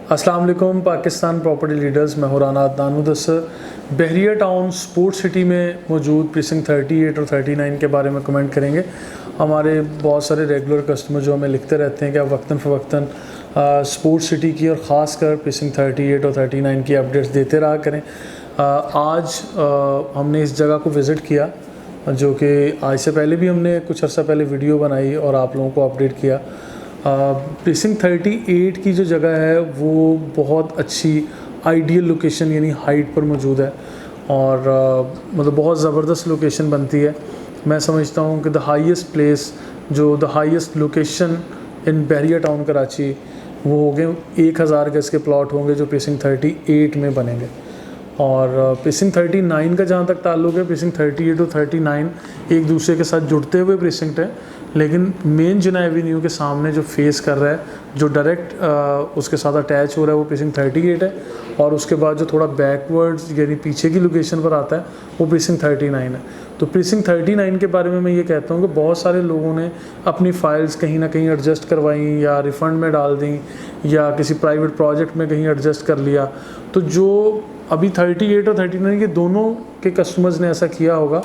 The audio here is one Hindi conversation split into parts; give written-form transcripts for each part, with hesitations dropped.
अस्सलाम वालेकुम पाकिस्तान प्रॉपर्टी लीडर्स, मैं हूं राना अदनान मुदस्सर। बहरिया टाउन स्पोर्ट्स सिटी में मौजूद प्रीसिंक्ट 38 और 39 के बारे में कमेंट करेंगे। हमारे बहुत सारे रेगुलर कस्टमर जो हमें लिखते रहते हैं कि आप वक्तन फ़वक्तन स्पोर्ट्स सिटी की और ख़ास कर प्रीसिंक्ट 38 और 39 की अपडेट्स देते रहा करें। आज हमने इस जगह को विज़िट किया, जो कि आज से पहले भी हमने कुछ अर्सा पहले वीडियो बनाई और आप लोगों को अपडेट किया। प्रीसिंक्ट 38 की जो जगह है वो बहुत अच्छी आइडियल लोकेशन यानी हाइट पर मौजूद है और मतलब बहुत ज़बरदस्त लोकेशन बनती है। मैं समझता हूँ कि द हाईएस्ट प्लेस, जो the highest location in Bahria town Karachi, वो होंगे 1000 गज के प्लॉट होंगे जो प्रीसिंक्ट 38 में बनेंगे। और प्रीसिंक्ट 39 का जहाँ तक ताल्लुक़ है, प्रीसिंक्ट 38 और 39 एक दूसरे के साथ जुड़ते हुए प्रीसिंक्ट है, लेकिन मेन जिना एवेन्यू के सामने जो फेस कर रहा है, जो डायरेक्ट उसके साथ अटैच हो रहा है, वो प्रीसिंक्ट 38 है। और उसके बाद जो थोड़ा बैकवर्ड्स यानी पीछे की लोकेशन पर आता है वो प्रीसिंक्ट 39 है। तो प्रीसिंक्ट 39 के बारे में मैं ये कहता हूँ कि बहुत सारे लोगों ने अपनी फ़ाइल्स कहीं ना कहीं एडजस्ट करवाई या रिफ़ंड में डाल दी या किसी प्राइवेट प्रोजेक्ट में कहीं एडजस्ट कर लिया। तो जो अभी 38 और 39 के दोनों के कस्टमर्स ने ऐसा किया होगा,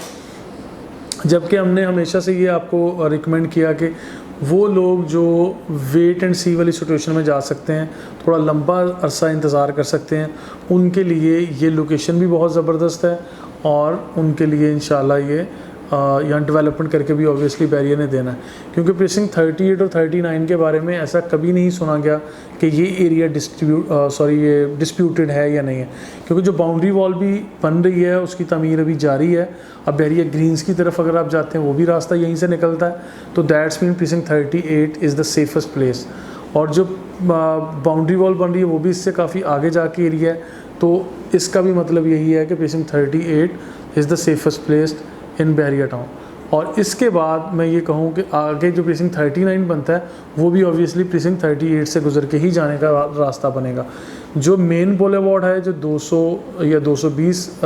जबकि हमने हमेशा से ये आपको रिकमेंड किया कि वो लोग जो वेट एंड सी वाली सिचुएशन में जा सकते हैं, थोड़ा लंबा अरसा इंतज़ार कर सकते हैं, उनके लिए ये लोकेशन भी बहुत ज़बरदस्त है और उनके लिए इंशाल्लाह ये यहाँ डेवलपमेंट करके भी ऑब्वियसली बहरिया ने देना है। क्योंकि प्रीसिंक्ट 38 और 39 के बारे में ऐसा कभी नहीं सुना गया कि ये एरिया ये डिस्प्यूटेड है या नहीं है, क्योंकि जो बाउंड्री वॉल भी बन रही है उसकी तमीर अभी जारी है। अब बहरिया ग्रीन्स की तरफ अगर आप जाते हैं वो भी रास्ता यहीं से निकलता है, तो that's mean precinct 38 is the safest place. और जो बाउंड्री वॉल बन रही है वो भी इससे काफ़ी आगे जाके एरिया है, तो इसका भी मतलब यही है कि precinct 38 is the safest place in Bahria town. और इसके बाद मैं ये कहूँ कि आगे जो प्रीसिंक्ट 39 बनता है वो भी ऑब्वियसली प्रीसिंक्ट 38 से गुजर के ही जाने का रास्ता बनेगा। जो मेन बुलेवार्ड है, जो 200 या 220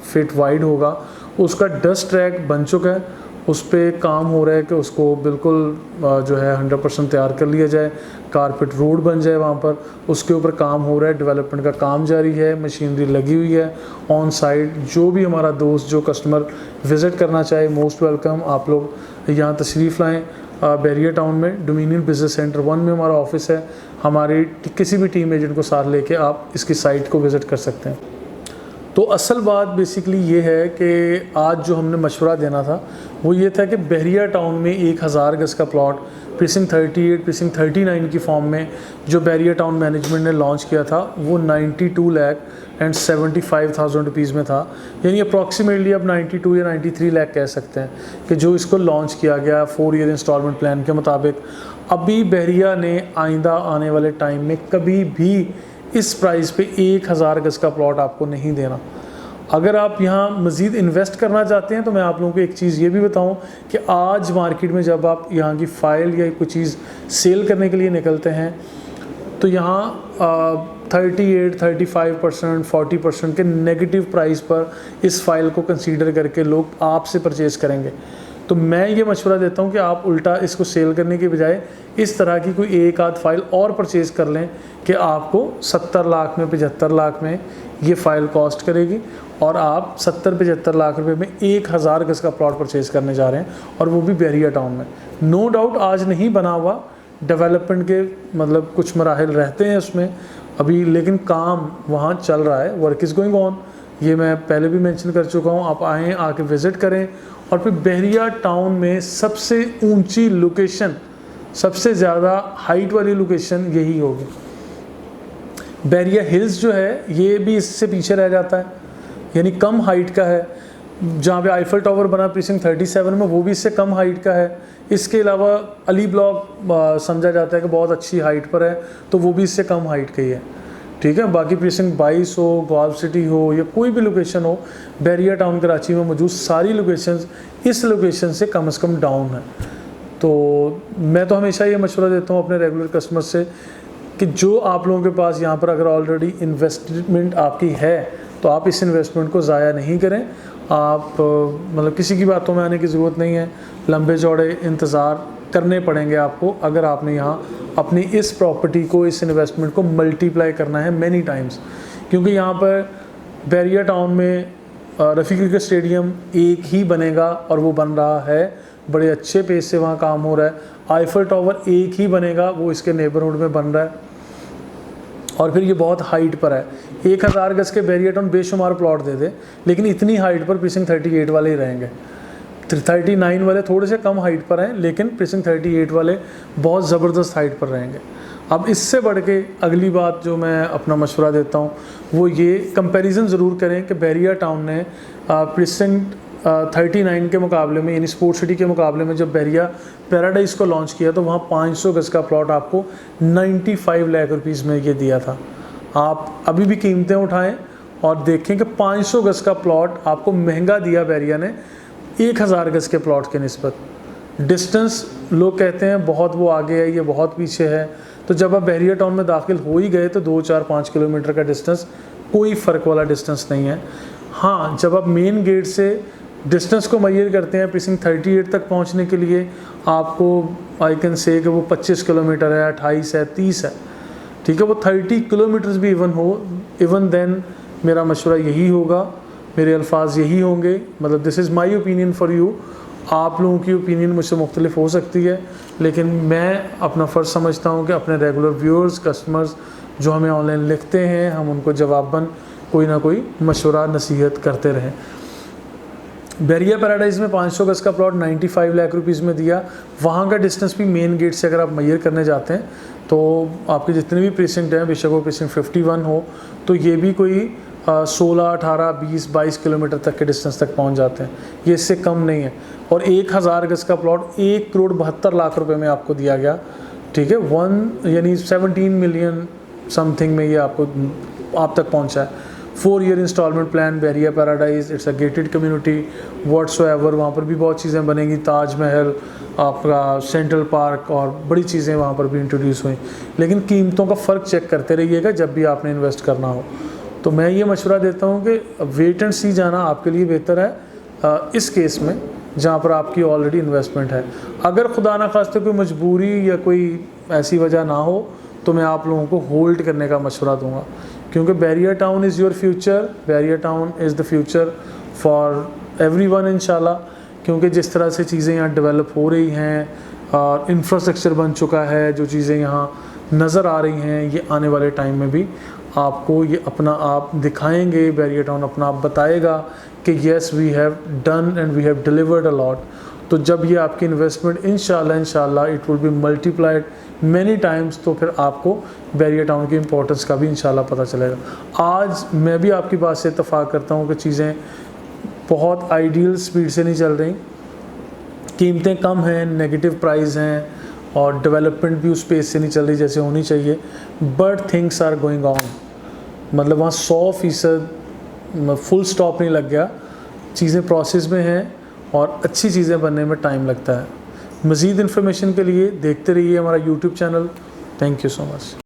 फीट वाइड होगा, उसका डस्ट ट्रैक बन चुका है, उस पर काम हो रहा है कि उसको बिल्कुल जो है 100% तैयार कर लिया जाए, कारपेट रोड बन जाए वहाँ पर। उसके ऊपर काम हो रहा है, डेवलपमेंट का काम जारी है, मशीनरी लगी हुई है ऑन साइट। जो भी हमारा दोस्त, जो कस्टमर विज़िट करना चाहे, मोस्ट वेलकम। आप लोग यहाँ तशरीफ़ लाएँ बहरिया टाउन में। डोमिनियन बिज़नेस सेंटर 1 में हमारा ऑफिस है। हमारी किसी भी टीम एजेंट को साथ लेके आप इसकी साइट को विज़िट कर सकते हैं। तो असल बात बेसिकली ये है कि आज जो हमने मशवरा देना था वो ये था कि बहरिया टाउन में 1000 गज का प्लॉट प्रीसिंक्ट 38, प्रीसिंक्ट 39 की फॉर्म में जो बहरिया टाउन मैनेजमेंट ने लॉन्च किया था वो 92,75,000 रुपीज़ में था। यानी अप्रॉक्सीमेटली अब 92 या 93 लाख कह सकते हैं कि जो इसको लॉन्च किया गया 4 ईयर इंस्टॉलमेंट प्लान के मुताबिक। अभी बहरिया ने आइंदा आने वाले टाइम में कभी भी इस प्राइस पे 1000 गज का प्लॉट आपको नहीं देना। अगर आप यहाँ मज़ीद इन्वेस्ट करना चाहते हैं तो मैं आप लोगों को एक चीज़ ये भी बताऊं कि आज मार्केट में जब आप यहाँ की फ़ाइल या कोई चीज़ सेल करने के लिए निकलते हैं तो यहाँ 38, 35%, 40% के नेगेटिव प्राइस पर इस फ़ाइल को कंसीडर करके लोग आपसे परचेज़ करेंगे। तो मैं ये मशवरा देता हूँ कि आप उल्टा इसको सेल करने के बजाय इस तरह की कोई एक आध फाइल और परचेज़ कर लें कि आपको 70 लाख में, 75 लाख में ये फ़ाइल कॉस्ट करेगी और आप 70-75 लाख रुपए में 1000 गज का प्लॉट परचेज़ करने जा रहे हैं, और वो भी बहरिया टाउन में। नो डाउट आज नहीं बना हुआ, डेवलपमेंट के मतलब कुछ मराहिल रहते हैं उसमें अभी, लेकिन काम वहाँ चल रहा है, वर्क इज़ गोइंग ऑन। ये मैं पहले भी मेंशन कर चुका हूँ। आप आएँ, आके विज़िट करें। और फिर बहरिया टाउन में सबसे ऊंची लोकेशन, सबसे ज़्यादा हाइट वाली लोकेशन यही होगी। बहरिया हिल्स जो है ये भी इससे पीछे रह जाता है, यानी कम हाइट का है। जहाँ पे आईफल टावर बना प्रीसिंक्ट 37 में वो भी इससे कम हाइट का है। इसके अलावा अली ब्लॉक समझा जाता है कि बहुत अच्छी हाइट पर है, तो वो भी इससे कम हाइट का ही है। ठीक है। बाकी प्रीसिंक्ट 22 हो, गॉल्फ सिटी हो या कोई भी लोकेशन हो, बहरिया टाउन कराची में मौजूद सारी लोकेशंस इस लोकेशन से कम डाउन है। तो मैं तो हमेशा ये मशवरा देता हूँ अपने रेगुलर कस्टमर से कि जो आप लोगों के पास यहाँ पर अगर ऑलरेडी इन्वेस्टमेंट आपकी है तो आप इस इन्वेस्टमेंट को ज़ाया नहीं करें। आप मतलब किसी की बातों में आने की ज़रूरत नहीं है। लंबे चौड़े इंतज़ार करने पड़ेंगे आपको अगर आपने यहाँ अपनी इस प्रॉपर्टी को, इस इन्वेस्टमेंट को मल्टीप्लाई करना है मैनी टाइम्स। क्योंकि यहाँ पर बैरिया टाउन में रफ़ी क्रिकेट स्टेडियम एक ही बनेगा और वो बन रहा है, बड़े अच्छे पेस से वहाँ काम हो रहा है। आईफल टावर एक ही बनेगा, वो इसके नेबरहुड में बन रहा है और फिर ये बहुत हाइट पर है। 1000 गज के बैरिया टाउन बेशुमार प्लॉट दे दे, लेकिन इतनी हाइट पर प्रीसिंक्ट 38 वाले ही रहेंगे। 39 वाले थोड़े से कम हाइट पर हैं, लेकिन प्रीसिंक्ट 38 वाले बहुत ज़बरदस्त हाइट पर रहेंगे। अब इससे बढ़ के अगली बात जो मैं अपना मशवरा देता हूँ वो ये कंपैरिजन ज़रूर करें कि बैरिया टाउन ने प्रीसिंक्ट 39 के मुकाबले में, यानी स्पोर्ट्स सिटी के मुकाबले में, जब बैरिया पैराडाइज को लॉन्च किया तो वहाँ 500 गज का प्लॉट आपको 95 लाख रुपीज़ में ये दिया था। आप अभी भी कीमतें उठाएं और देखें कि 500 गज का प्लॉट आपको महंगा दिया बैरिया ने 1000 गज के प्लॉट के निस्बत। डिस्टेंस लोग कहते हैं बहुत वो आगे है, ये बहुत पीछे है, तो जब आप बैरिया टाउन में दाखिल हो ही गए तो 2, 4, 5 किलोमीटर का डिस्टेंस कोई फ़र्क वाला डिस्टेंस नहीं है। हाँ, जब आप मेन गेट से डिस्टेंस को मेजर करते हैं प्रीसिंक्ट 38 तक पहुंचने के लिए, आपको आई कैन से कि वो 25 किलोमीटर है, 28 है, 30 है, ठीक है, वो 30 किलोमीटर्स भी इवन देन मेरा मशवरा यही होगा, मेरे अल्फाज यही होंगे, मतलब this is my opinion for you. आप लोगों की ओपिनियन मुझसे मुख्तलिफ हो सकती है, लेकिन मैं अपना फ़र्ज़ समझता हूँ कि अपने रेगुलर व्यूअर्स, कस्टमर्स जो हमें ऑनलाइन लिखते हैं, हम उनको जवाबन कोई ना कोई मशवरा, नसीहत करते रहें। बैरिया पैराडाइज में 500 गज का प्लॉट 95 लाख रुपीज़ में दिया। वहाँ का डिस्टेंस भी मेन गेट से अगर आप मेजर करने जाते हैं तो आपके जितने भी प्रीसिंक्ट हैं, बेशक वो प्रीसिंक्ट 51 हो, तो ये भी कोई 16, 18, 20, 22 किलोमीटर तक के डिस्टेंस तक पहुँच जाते हैं, ये इससे कम नहीं है। और 1000 गज का प्लॉट 1,72,00,000 रुपये में आपको दिया गया, ठीक है, 1 यानी 17 मिलियन समथिंग में ये आपको आप तक पहुँचा है। 4 year instalment plan, Bahria paradise, it's a gated community whatsoever, वहाँ पर भी बहुत चीज़ें बनेंगी, ताजमहल, आपका सेंट्रल पार्क और बड़ी चीज़ें वहाँ पर भी इंट्रोड्यूस हुई। लेकिन कीमतों का फ़र्क चेक करते रहिएगा जब भी आपने इन्वेस्ट करना हो। तो मैं ये मशवरा देता हूँ कि वेट एंड सी जाना आपके लिए बेहतर है इस केस में, जहाँ पर आपकी ऑलरेडी इन्वेस्टमेंट है। अगर खुदा ना खास्ते कोई मजबूरी या कोई ऐसी वजह ना हो तो मैं आप लोगों को होल्ड करने का मशवरा दूंगा, क्योंकि Bahria town is your future, Bahria town is the future for everyone इंशाल्लाह। क्योंकि जिस तरह से चीज़ें यहाँ डेवलप हो रही हैं और इंफ्रास्ट्रक्चर बन चुका है, जो चीज़ें यहाँ नज़र आ रही हैं, ये आने वाले टाइम में भी आपको ये अपना आप दिखाएंगे, बैरिया टाउन अपना आप बताएगा कि yes we have done and we have delivered a lot. तो जब ये आपकी इन्वेस्टमेंट इंशाल्लाह it will be multiplied many times, तो फिर आपको बैरिया टाउन की इम्पोर्टेंस का भी इंशाल्लाह पता चलेगा। आज मैं भी आपकी बात से इत्तफाक करता हूँ कि चीज़ें बहुत आइडियल स्पीड से नहीं चल रही, कीमतें कम हैं, नेगेटिव प्राइस हैं और डेवलपमेंट भी उस पेस से नहीं चल रही जैसे होनी चाहिए, but things are going on. मतलब वहाँ 100% फुल स्टॉप नहीं लग गया, चीज़ें प्रोसेस में हैं और अच्छी चीज़ें बनने में टाइम लगता है। मज़ीद इन्फॉर्मेशन के लिए देखते रहिए हमारा YouTube channel. Thank you so much.